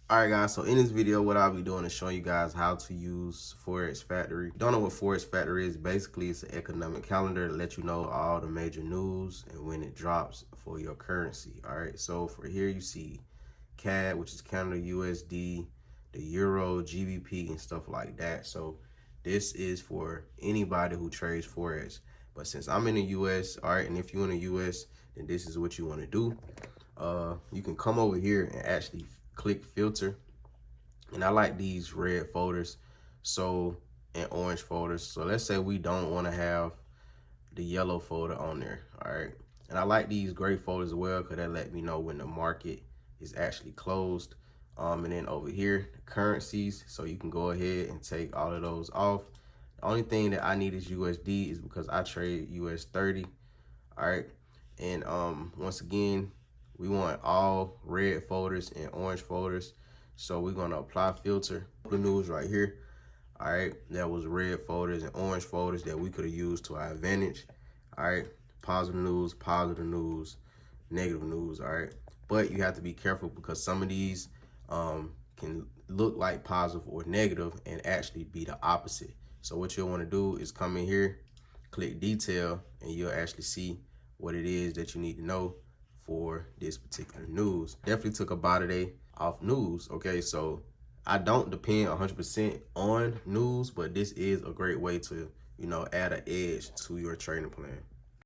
All right, guys, so in this video, what I'll be doing is showing you guys how to use Forex Factory. If you don't know what Forex Factory is, basically it's an economic calendar to let you know all the major news and when it drops for your currency. All right, so for here you see CAD, which is Canada USD, the Euro, GBP, and stuff like that. So this is for anybody who trades Forex. But since I'm in the US, all right, and if you're in the US, then this is what you want to do. You can come over here and actually click filter, and I like these red folders and orange folders. So let's say we don't want to have the yellow folder on there. All right, and I like these gray folders as well because that let me know when the market is actually closed. And then over here, currencies, so you can go ahead and take all of those off. The only thing that I need is USD, is because I trade US 30. All right, and once again, we want all red folders and orange folders. So we're gonna apply filter. The news right here. All right, that was red folders and orange folders that we could have used to our advantage. All right, positive news, negative news. All right, but you have to be careful because some of these can look like positive or negative and actually be the opposite. So what you'll want to do is come in here, click detail, and you'll actually see what it is that you need to know for this particular news. Definitely took about a day off news. Okay, so I don't depend 100% on news, but this is a great way to, add an edge to your trading plan.